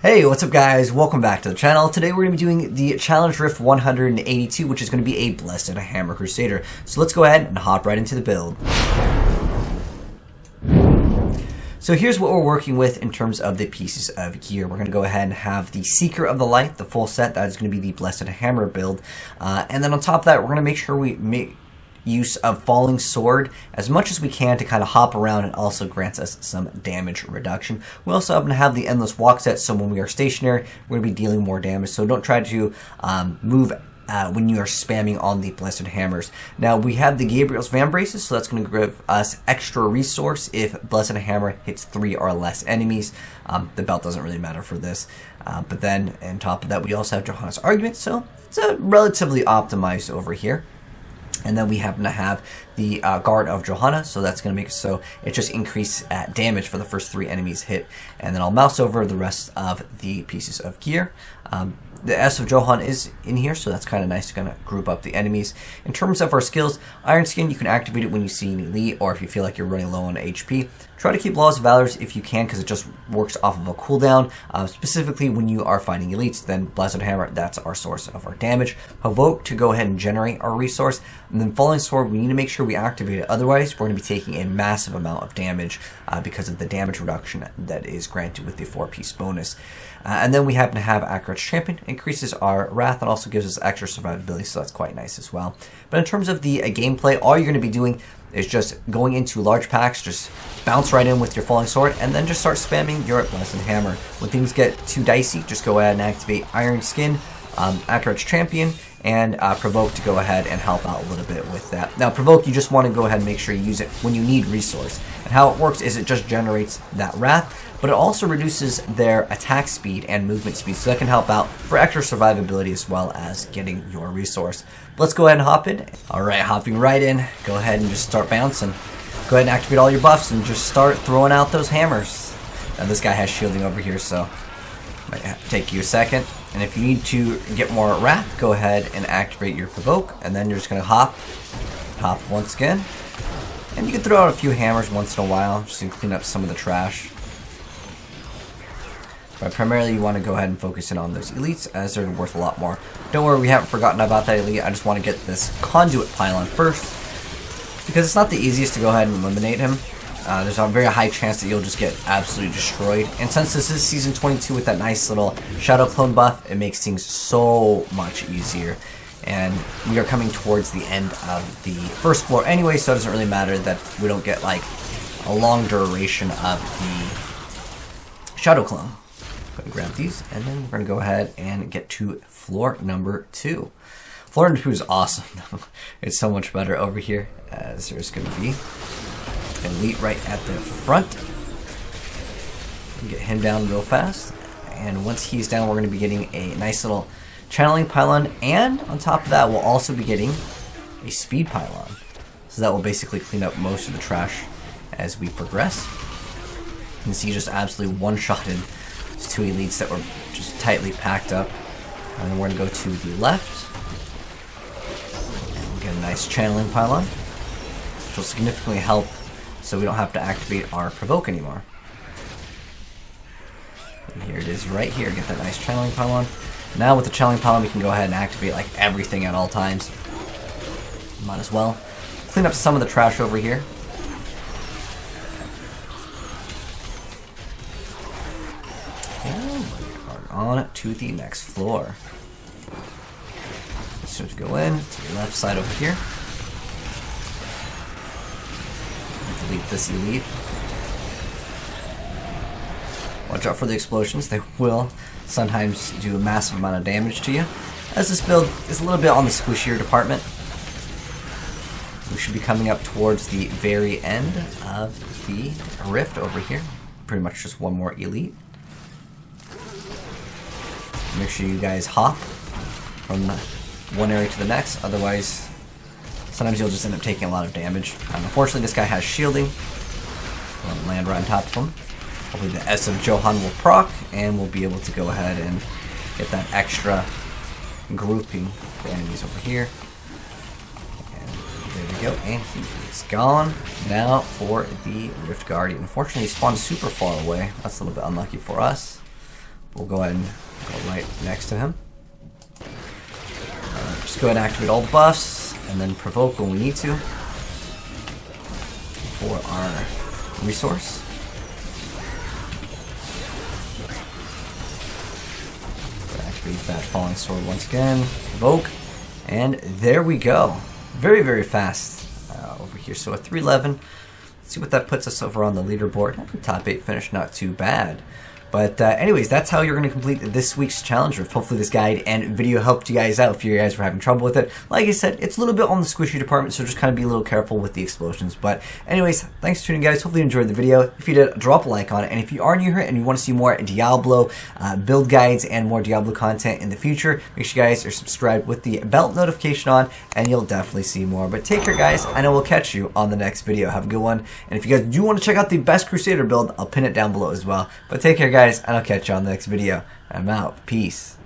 Hey, what's up guys? Welcome back to the channel. Today we're going to be doing the Challenge Rift 182, which is going to be a Blessed Hammer Crusader. So let's go ahead and hop right into the build. So here's what we're working with in terms of the pieces of gear. We're going to go ahead and have the Seeker of the Light, the full set. That is going to be the Blessed Hammer build. And then on top of that, we're going to make sure we make use of Falling Sword as much as we can to kind of hop around and also grants us some damage reduction. We also happen to have the Endless Walk set, so when we are stationary, we're going to be dealing more damage. So don't try to move when you are spamming on the Blessed Hammers. Now we have the Gabriel's Van Braces, so that's going to give us extra resource if Blessed Hammer hits 3 or less enemies. The belt doesn't really matter for this. But then on top of that, we also have Johanna's Argument, so it's relatively optimized over here. And then we happen to have the Guard of Johanna, so that's going to make it so it just increase damage for the first 3 enemies hit. And then I'll mouse over the rest of the pieces of gear. The S of Johann is in here, so that's kind of nice to kind of group up the enemies. In terms of our skills, Iron Skin, you can activate it when you see an elite or if you feel like you're running low on HP. Try to keep Laws of Valors if you can, because it just works off of a cooldown. Specifically when you are fighting elites, then Blessed Hammer, that's our source of our damage. Provoke to go ahead and generate our resource. And then Falling Sword, we need to make sure we activate it. Otherwise, we're going to be taking a massive amount of damage because of the damage reduction that is granted with the 4-piece bonus. And then we happen to have Accurate Champion. Increases our Wrath and also gives us extra survivability, so that's quite nice as well. But in terms of the gameplay, all you're going to be doing is just going into large packs, just bounce right in with your Falling Sword, and then just start spamming your Blessed Hammer. When things get too dicey, just go ahead and activate Iron Skin, Accurate Champion, and Provoke to go ahead and help out a little bit with that. Now, Provoke, you just want to go ahead and make sure you use it when you need resource. And how it works is it just generates that Wrath, but it also reduces their attack speed and movement speed, so that can help out for extra survivability as well as getting your resource. But let's go ahead and hop in. Alright, hopping right in, go ahead and just start bouncing. Go ahead and activate all your buffs and just start throwing out those hammers. Now this guy has shielding over here, so might have to take you a second. And if you need to get more Wrath, go ahead and activate your Provoke, and then you're just going to hop once again. And you can throw out a few hammers once in a while, just to clean up some of the trash. But primarily you want to go ahead and focus in on those elites, as they're worth a lot more. Don't worry, we haven't forgotten about that elite. I just want to get this Conduit Pylon first, because it's not the easiest to go ahead and eliminate him. There's a very high chance that you'll just get absolutely destroyed. And since this is Season 22 with that nice little Shadow Clone buff, it makes things so much easier. And we are coming towards the end of the first floor anyway, so it doesn't really matter that we don't get like a long duration of the Shadow Clone. Go ahead and grab these, and then we're going to go ahead and get to floor number 2. Floor number 2 is awesome. It's so much better over here, as there's going to be elite right at the front. Get him down real fast, and once he's down, we're going to be getting a nice little channeling pylon, and on top of that, we'll also be getting a speed pylon. So that will basically clean up most of the trash as we progress. You can see just absolutely one-shotted 2 elites that were just tightly packed up. And then we're going to go to the left and we'll get a nice channeling pylon, which will significantly help so we don't have to activate our Provoke anymore. And here it is right here. Get that nice channeling pylon. Now with the channeling pylon, we can go ahead and activate like everything at all times. Might as well clean up some of the trash over here. On to the next floor. So to go in to the left side over here. Delete this elite. Watch out for the explosions. They will sometimes do a massive amount of damage to you, as this build is a little bit on the squishier department. We should be coming up towards the very end of the rift over here. Pretty much just one more elite. Make sure you guys hop from one area to the next, otherwise sometimes you'll just end up taking a lot of damage. Unfortunately, this guy has shielding. We'll land right on top of him. Hopefully the S of Johann will proc, and we'll be able to go ahead and get that extra grouping for enemies over here. And there we go, and he is gone. Now for the Rift Guardian. Unfortunately, he spawned super far away. That's a little bit unlucky for us. we'll go ahead and go right next to him. Just go ahead and activate all the buffs, and then provoke when we need to for our resource. Activate that falling sword once again, provoke, and there we go. Very, very fast over here. So a 311. Let's see what that puts us over on the leaderboard. Top 8 finish, not too bad. But anyways, that's how you're going to complete this week's challenge. Hopefully this guide and video helped you guys out if you guys were having trouble with it. Like I said, it's a little bit on the squishy department, so just kind of be a little careful with the explosions. But anyways, thanks for tuning in, guys. Hopefully you enjoyed the video. If you did, drop a like on it. And if you are new here and you want to see more Diablo build guides and more Diablo content in the future, make sure you guys are subscribed with the bell notification on, and you'll definitely see more. But take care, guys. I know we'll catch you on the next video. Have a good one. And if you guys do want to check out the best Crusader build, I'll pin it down below as well. But take care, guys, and I'll catch you on the next video. I'm out. Peace.